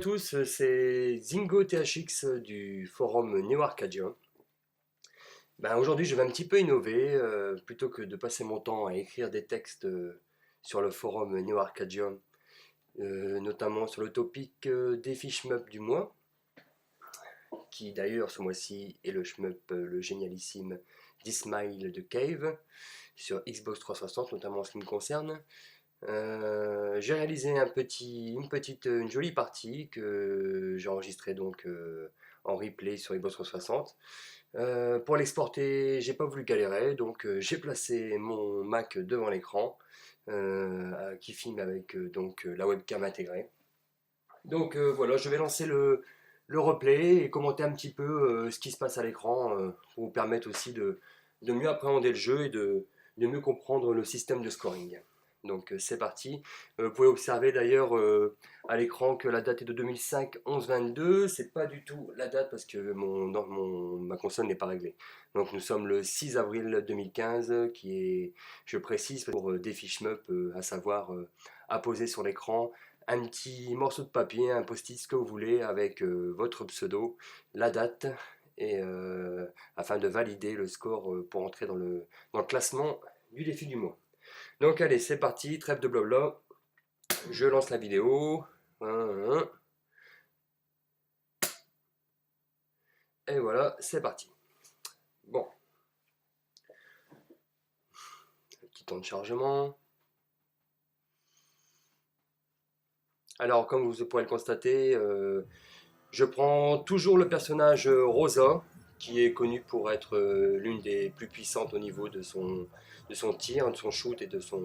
tous, c'est Zingo THX du forum Neo Arcadia. Aujourd'hui, je vais un petit peu innover, plutôt que de passer mon temps à écrire des textes sur le forum Neo Arcadia, notamment sur le topic des fiches shmup du mois, qui d'ailleurs ce mois-ci est le shmup, le génialissime Dismile de Cave, sur Xbox 360, notamment en ce qui me concerne. J'ai réalisé une jolie partie que j'ai enregistrée donc en replay sur Xbox 360. Pour l'exporter, j'ai pas voulu galérer, donc j'ai placé mon Mac devant l'écran qui filme avec la webcam intégrée. Donc voilà, je vais lancer le replay et commenter un petit peu ce qui se passe à l'écran pour vous permettre aussi de mieux appréhender le jeu et de mieux comprendre le système de scoring. Donc c'est parti. Vous pouvez observer d'ailleurs à l'écran que la date est de 2005 11-22. C'est pas du tout la date parce que ma console n'est pas réglée. Donc nous sommes le 6 avril 2015 qui est, je précise, pour des fiches shmup, à savoir apposer sur l'écran un petit morceau de papier, un post-it, ce que vous voulez, avec votre pseudo, la date, et afin de valider le score pour entrer dans le classement du défi du mois. Donc allez, c'est parti, trêve de blabla, je lance la vidéo, et voilà, c'est parti. Bon, petit temps de chargement. Alors, comme vous pourrez le constater, je prends toujours le personnage Rosa, qui est connu pour être l'une des plus puissantes au niveau de son tir, de son shoot et de son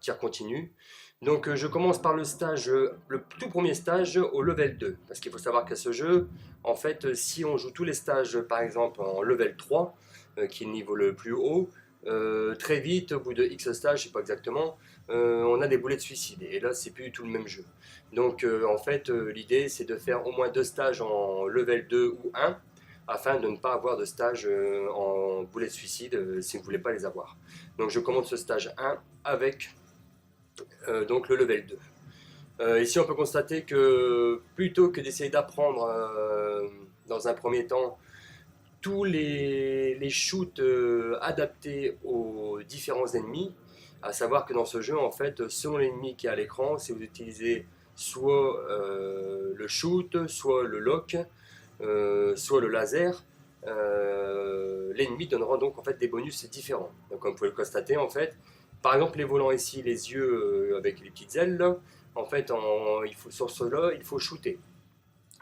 tir continu. Donc je commence par le stage, le tout premier stage au level 2, parce qu'il faut savoir qu'à ce jeu, en fait, si on joue tous les stages, par exemple en level 3, qui est le niveau le plus haut, très vite, au bout de X stages, je sais pas exactement, on a des boulets de suicide, et là c'est plus du tout le même jeu. Donc en fait, l'idée c'est de faire au moins 2 stages en level 2 ou 1, afin de ne pas avoir de stage en boulet de suicide si vous ne voulez pas les avoir. Donc je commence ce stage 1 avec donc le level 2. Ici on peut constater que plutôt que d'essayer d'apprendre dans un premier temps tous les shoots adaptés aux différents ennemis, à savoir que dans ce jeu, en fait, selon l'ennemi qui est à l'écran, si vous utilisez soit le shoot, soit le lock, soit le laser, l'ennemi donnera donc en fait des bonus différents. Donc comme vous pouvez le constater, en fait, par exemple les volants ici, les yeux avec les petites ailes, là, en fait, sur cela, il faut shooter.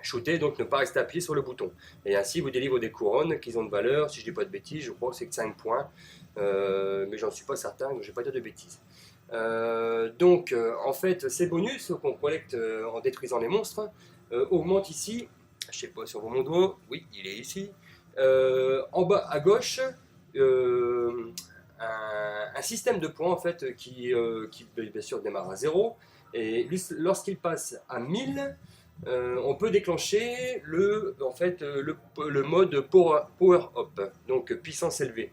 Shooter, donc ne pas rester appuyé sur le bouton. Et ainsi, vous délivrez des couronnes qui ont de valeur, si je dis pas de bêtises, je crois que c'est que 5 points, mais j'en suis pas certain, donc je vais pas dire de bêtises. En fait, ces bonus qu'on collecte en détruisant les monstres augmentent ici, je sais pas sur mon doigt, oui, il est ici, en bas à gauche, un système de points en fait qui bien sûr démarre à 0, et lorsqu'il passe à 1000, on peut déclencher le mode power up, donc puissance élevée.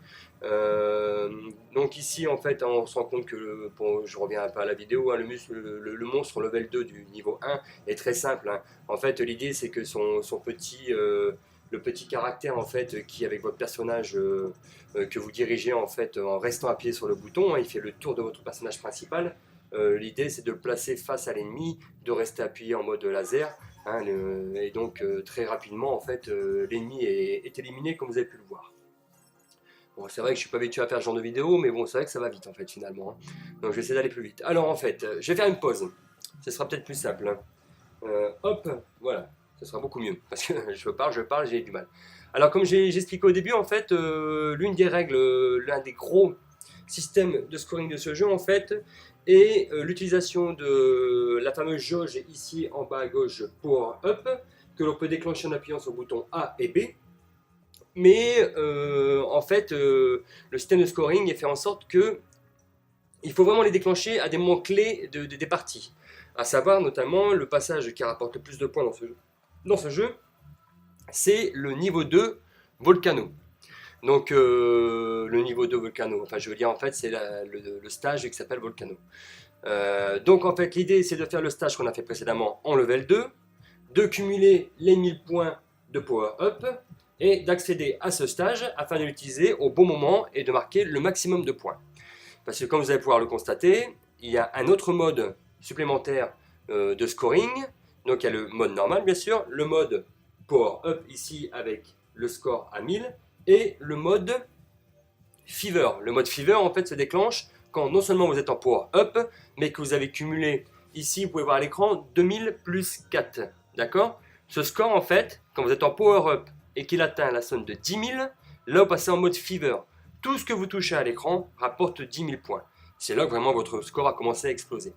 Donc ici en fait on se rend compte que, je reviens un peu à la vidéo, hein, le monstre level 2 du niveau 1 est très simple, hein. En fait l'idée c'est que le petit caractère en fait qui avec votre personnage que vous dirigez en fait en restant appuyé sur le bouton, hein, il fait le tour de votre personnage principal. L'idée c'est de le placer face à l'ennemi, de rester appuyé en mode laser, hein, et donc très rapidement en fait l'ennemi est éliminé comme vous avez pu le voir. Bon, c'est vrai que je suis pas habitué à faire ce genre de vidéo, mais bon, c'est vrai que ça va vite en fait finalement, hein. Donc je vais essayer d'aller plus vite. Alors en fait, je vais faire une pause, ce sera peut-être plus simple, hein. Hop, voilà, ce sera beaucoup mieux, parce que je parle, j'ai du mal. Alors comme j'ai expliqué au début, en fait, l'une des règles, l'un des gros systèmes de scoring de ce jeu, en fait, est l'utilisation de la fameuse jauge ici en bas à gauche Power Up, que l'on peut déclencher en appuyant sur le bouton A et B. Mais en fait, le système de scoring est fait en sorte que il faut vraiment les déclencher à des moments clés des parties. À savoir notamment le passage qui rapporte le plus de points dans ce jeu, c'est le niveau 2 Volcano. Donc le niveau 2 Volcano, enfin je veux dire en fait c'est le stage qui s'appelle Volcano. Donc en fait l'idée c'est de faire le stage qu'on a fait précédemment en level 2, de cumuler les 1000 points de power-up et d'accéder à ce stage afin de l'utiliser au bon moment et de marquer le maximum de points. Parce que comme vous allez pouvoir le constater, il y a un autre mode supplémentaire de scoring. Donc il y a le mode normal bien sûr, le mode power-up ici avec le score à 1000 et le mode fever. Le mode fever en fait se déclenche quand non seulement vous êtes en power-up, mais que vous avez cumulé ici, vous pouvez voir à l'écran 2000 plus 4. D'accord? Ce score en fait, quand vous êtes en power-up et qu'il atteint la somme de 10 000, là vous passez en mode fever. Tout ce que vous touchez à l'écran rapporte 10 000 points. C'est là que vraiment votre score a commencé à exploser.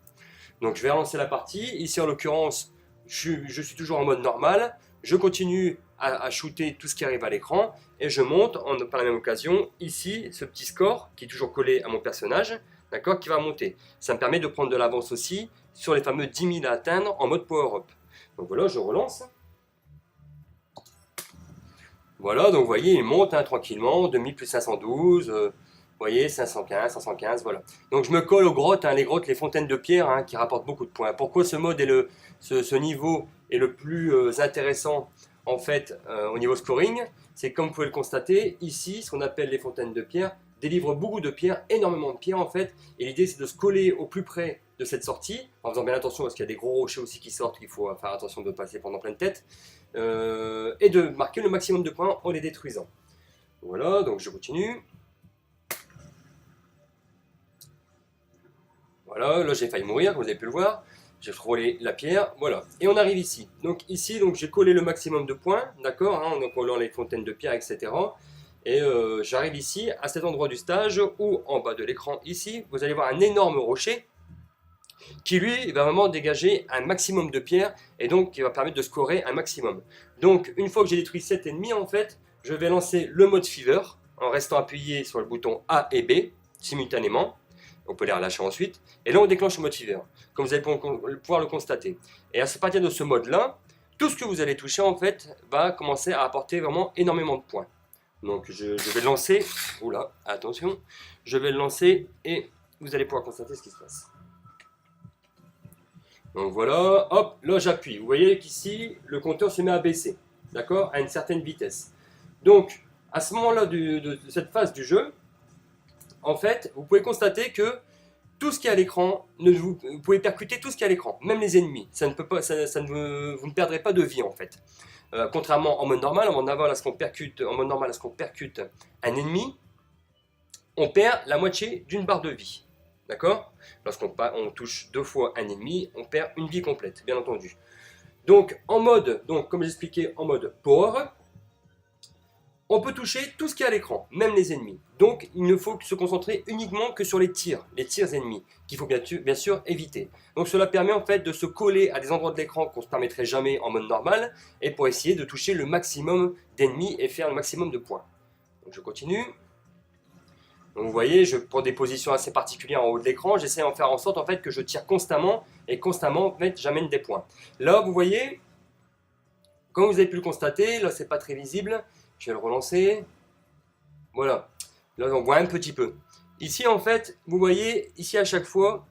Donc je vais relancer la partie. Ici en l'occurrence, je suis toujours en mode normal. Je continue à shooter tout ce qui arrive à l'écran et je monte par la même occasion ici ce petit score qui est toujours collé à mon personnage, d'accord, qui va monter. Ça me permet de prendre de l'avance aussi sur les fameux 10 000 à atteindre en mode power-up. Donc voilà, je relance. Voilà, donc vous voyez, il monte tranquillement, 2000 plus 512, vous voyez, 515, 515, voilà. Donc je me colle aux grottes, les grottes, les fontaines de pierre qui rapportent beaucoup de points. Pourquoi ce mode est ce niveau est le plus intéressant en fait au niveau scoring? C'est comme vous pouvez le constater, ici, ce qu'on appelle les fontaines de pierre délivrent beaucoup de pierres, énormément de pierres en fait. Et l'idée c'est de se coller au plus près de cette sortie, en faisant bien attention parce qu'il y a des gros rochers aussi qui sortent, il faut faire attention de ne pas passer pendant pleine tête, et de marquer le maximum de points en les détruisant. Voilà, donc je continue. Voilà, là j'ai failli mourir, comme vous avez pu le voir. J'ai frôlé la pierre, voilà. Et on arrive ici. Donc ici, j'ai collé le maximum de points, d'accord, en collant les fontaines de pierre, etc. Et j'arrive ici, à cet endroit du stage, où en bas de l'écran, ici, vous allez voir un énorme rocher, qui lui va vraiment dégager un maximum de pierres, et donc qui va permettre de scorer un maximum. Donc une fois que j'ai détruit cet ennemi, en fait, je vais lancer le mode fever, en restant appuyé sur le bouton A et B, simultanément. On peut les relâcher ensuite. Et là, on déclenche le mode fever, comme vous allez pouvoir le constater. Et à partir de ce mode-là, tout ce que vous allez toucher, en fait, va commencer à apporter vraiment énormément de points. Donc, je vais le lancer. Oula, attention. Je vais le lancer et vous allez pouvoir constater ce qui se passe. Donc voilà, hop, là j'appuie. Vous voyez qu'ici, le compteur se met à baisser, d'accord, à une certaine vitesse. Donc, à ce moment-là de cette phase du jeu, en fait, vous pouvez constater que tout ce qui est à l'écran, vous pouvez percuter tout ce qui est à l'écran, même les ennemis. Vous ne perdrez pas de vie en fait. Contrairement en mode normal, en mode normal, lorsqu'on percute un ennemi, on perd la moitié d'une barre de vie. D'accord? Lorsqu'on touche 2 fois un ennemi, on perd une vie complète, bien entendu. Donc, comme j'expliquais, en mode power, on peut toucher tout ce qui est à l'écran, même les ennemis. Donc, il ne faut se concentrer uniquement que sur les tirs ennemis, qu'il faut bien sûr éviter. Donc, cela permet en fait de se coller à des endroits de l'écran qu'on ne se permettrait jamais en mode normal, et pour essayer de toucher le maximum d'ennemis et faire le maximum de points. Donc, je continue. Donc vous voyez, je prends des positions assez particulières en haut de l'écran, j'essaie de faire en sorte en fait que je tire constamment, et constamment en fait, j'amène des points. Là, vous voyez, comme vous avez pu le constater, là c'est pas très visible, je vais le relancer. Voilà, là on voit un petit peu. Ici en fait, vous voyez, ici à chaque fois,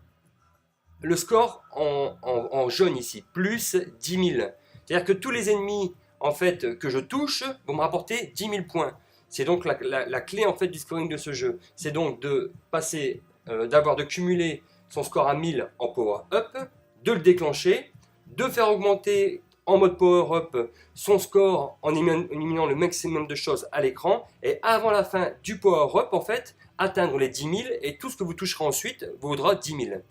le score en jaune ici, plus 10 000. C'est-à-dire que tous les ennemis en fait que je touche vont me rapporter 10 000 points. C'est donc la clé en fait du scoring de ce jeu. C'est donc de passer, de cumuler son score à 1000 en power up, de le déclencher, de faire augmenter en mode power up son score en éliminant le maximum de choses à l'écran, et avant la fin du power up en fait, atteindre les 10 000, et tout ce que vous toucherez ensuite vous vaudra 10 000.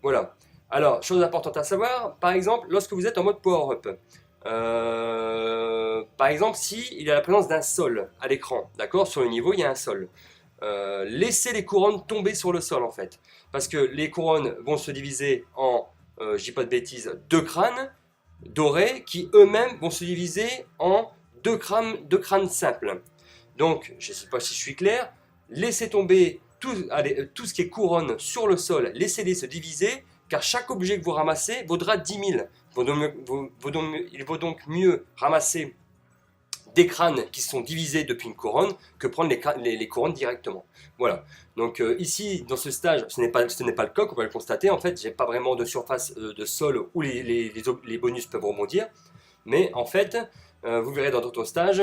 Voilà. Alors, chose importante à savoir, par exemple, lorsque vous êtes en mode power up, par exemple, si il y a la présence d'un sol à l'écran, d'accord, sur le niveau il y a un sol, laissez les couronnes tomber sur le sol en fait, parce que les couronnes vont se diviser en, je dis pas de bêtises, 2 crânes dorés qui eux-mêmes vont se diviser en 2 crânes simples. Donc, je ne sais pas si je suis clair, laissez tomber tout ce qui est couronne sur le sol, laissez-les se diviser, car chaque objet que vous ramassez vaudra 10 000. Il vaut donc mieux ramasser des crânes qui sont divisés depuis une couronne que prendre les couronnes directement. Voilà. Donc ici, dans ce stage, ce n'est pas le cas, on va le constater. En fait, j'ai pas vraiment de surface de sol où les bonus peuvent rebondir. Mais en fait, vous verrez dans d'autres stages,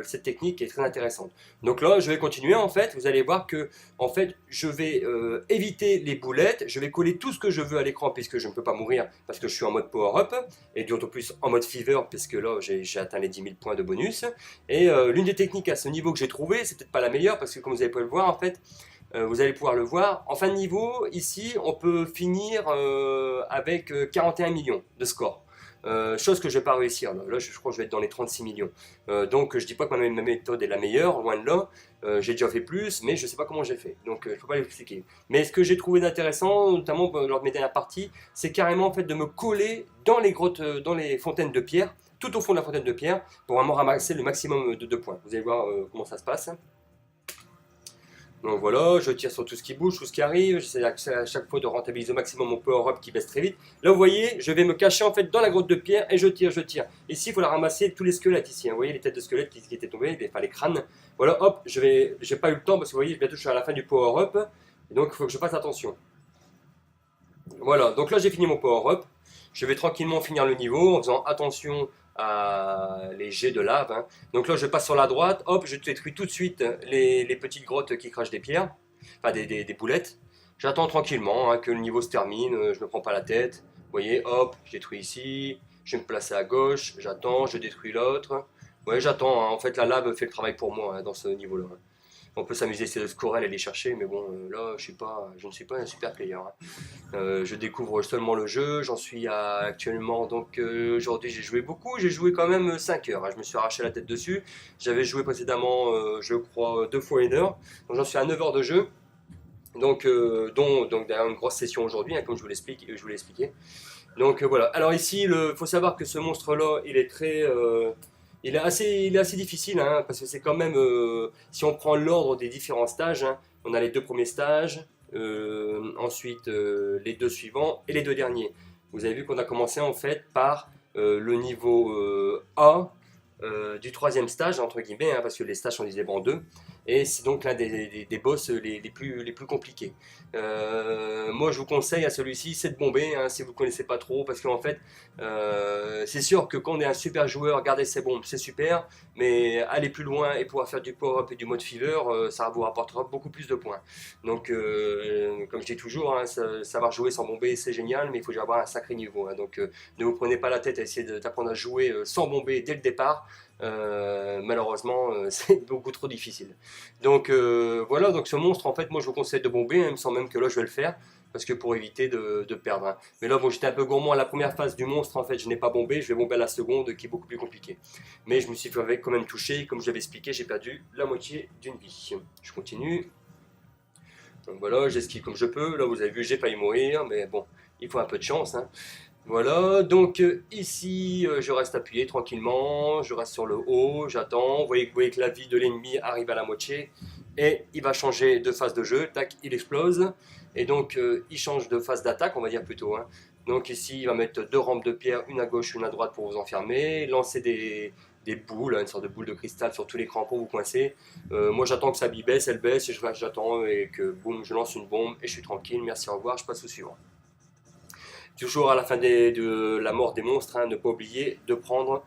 cette technique est très intéressante. Donc là, je vais continuer en fait. Vous allez voir que en fait, je vais éviter les boulettes. Je vais coller tout ce que je veux à l'écran puisque je ne peux pas mourir parce que je suis en mode power up et d'autant plus en mode fever puisque là, j'ai atteint les 10 000 points de bonus. Et l'une des techniques à ce niveau que j'ai trouvé, c'est peut-être pas la meilleure parce que comme vous avez pu le voir en fait. Vous allez pouvoir le voir. En fin de niveau, ici, on peut finir avec 41 millions de score. Chose que je ne vais pas réussir. Là, je crois que je vais être dans les 36 millions. Donc, je ne dis pas que ma méthode est la meilleure, loin de là. J'ai déjà fait plus, mais je ne sais pas comment j'ai fait. Donc, je ne peux pas l'expliquer. Mais ce que j'ai trouvé d'intéressant, notamment lors de mes dernières parties, c'est carrément en fait, de me coller dans les grottes, dans les fontaines de pierre, tout au fond de la fontaine de pierre, pour vraiment ramasser le maximum de points. Vous allez voir comment ça se passe. Donc voilà, je tire sur tout ce qui bouge, tout ce qui arrive, j'essaie à chaque fois de rentabiliser au maximum mon power up qui baisse très vite. Là vous voyez, je vais me cacher en fait dans la grotte de pierre et je tire, je tire. Ici il faut la ramasser tous les squelettes ici, hein. Vous voyez les têtes de squelettes qui étaient tombées, enfin les crânes. Voilà, hop, j'ai pas eu le temps parce que vous voyez, bientôt je suis à la fin du power up, et donc il faut que je fasse attention. Voilà, donc là j'ai fini mon power up, je vais tranquillement finir le niveau en faisant attention les jets de lave, hein. Donc là je passe sur la droite, hop, je détruis tout de suite les petites grottes qui crachent des pierres, enfin des boulettes. J'attends tranquillement hein, que le niveau se termine, je me prends pas la tête. Vous voyez, hop, je détruis ici, je vais me placer à gauche, j'attends, je détruis l'autre. Ouais, j'attends, hein. En fait la lave fait le travail pour moi hein, dans ce niveau-là, hein. On peut s'amuser sur le scorel et les chercher, mais bon, là, je ne suis pas un super player, hein. Je découvre seulement le jeu, j'en suis actuellement, donc aujourd'hui j'ai joué beaucoup, j'ai joué quand même 5 heures, hein. Je me suis arraché la tête dessus. J'avais joué précédemment, je crois, 2 fois 1 heure, donc j'en suis à 9 heures de jeu. Donc, donc derrière une grosse session aujourd'hui, hein, comme je vous l'ai expliqué. Donc voilà. Alors ici, il faut savoir que ce monstre-là, il est assez difficile, hein, parce que c'est quand même, si on prend l'ordre des différents stages, hein, on a les 2 premiers stages, ensuite les 2 suivants et les 2 derniers. Vous avez vu qu'on a commencé en fait par le niveau A du 3e stage, entre guillemets, hein, parce que les stages sont divisés en 2, et c'est donc l'un des boss les plus compliqués. Moi je vous conseille à celui-ci, c'est de bomber, hein, si vous ne connaissez pas trop, parce qu'en fait, c'est sûr que quand on est un super joueur, garder ses bombes, c'est super, mais aller plus loin et pouvoir faire du power-up et du mode fever, ça vous rapportera beaucoup plus de points. Donc, comme je dis toujours, hein, savoir jouer sans bomber, c'est génial, mais il faut déjà avoir un sacré niveau, hein. Donc, ne vous prenez pas la tête à essayer d'apprendre à jouer sans bomber dès le départ. Malheureusement, c'est beaucoup trop difficile. Donc voilà, donc ce monstre, en fait, moi je vous conseille de bomber, hein, il me semble même que là je vais le faire, parce que pour éviter de perdre, hein. Mais là, bon, j'étais un peu gourmand à la première phase du monstre, en fait, je n'ai pas bombé, je vais bomber à la seconde, qui est beaucoup plus compliquée. Mais je me suis fait quand même toucher, comme je l'avais expliqué, j'ai perdu la moitié d'une vie. Je continue. Donc voilà, j'esquive comme je peux, là vous avez vu, j'ai failli mourir, mais bon, il faut un peu de chance, hein. Voilà, donc ici je reste appuyé tranquillement, je reste sur le haut, j'attends, vous voyez que la vie de l'ennemi arrive à la moitié et il va changer de phase de jeu, tac, il explose et donc il change de phase d'attaque, on va dire plutôt, hein. Donc ici il va mettre 2 rampes de pierre, une à gauche, une à droite pour vous enfermer, lancer des boules, hein, une sorte de boule de cristal sur tous les crampons, vous coincez. Moi j'attends que sa bille baisse, elle baisse et j'attends et que boum, je lance une bombe et je suis tranquille, merci, au revoir, je passe au suivant. Toujours à la fin de la mort des monstres, hein, ne pas oublier de prendre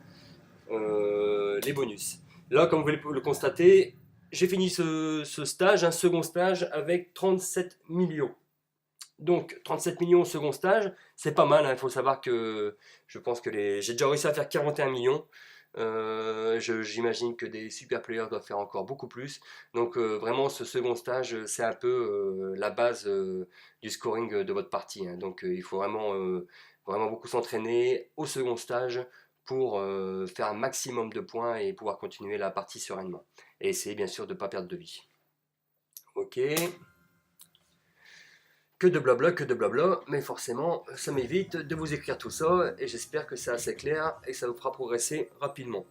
les bonus. Là, comme vous pouvez le constater, j'ai fini ce stage, un second stage, avec 37 millions. Donc 37 millions au second stage, c'est pas mal, hein. Il faut savoir que je pense que j'ai déjà réussi à faire 41 millions. J'imagine que des super players doivent faire encore beaucoup plus. Donc vraiment ce second stage c'est un peu la base du scoring de votre partie, hein. Donc il faut vraiment beaucoup s'entraîner au second stage pour faire un maximum de points et pouvoir continuer la partie sereinement. Et essayer bien sûr de ne pas perdre de vie. Ok. Que de blabla, mais forcément ça m'évite de vous écrire tout ça et j'espère que c'est assez clair et que ça vous fera progresser rapidement.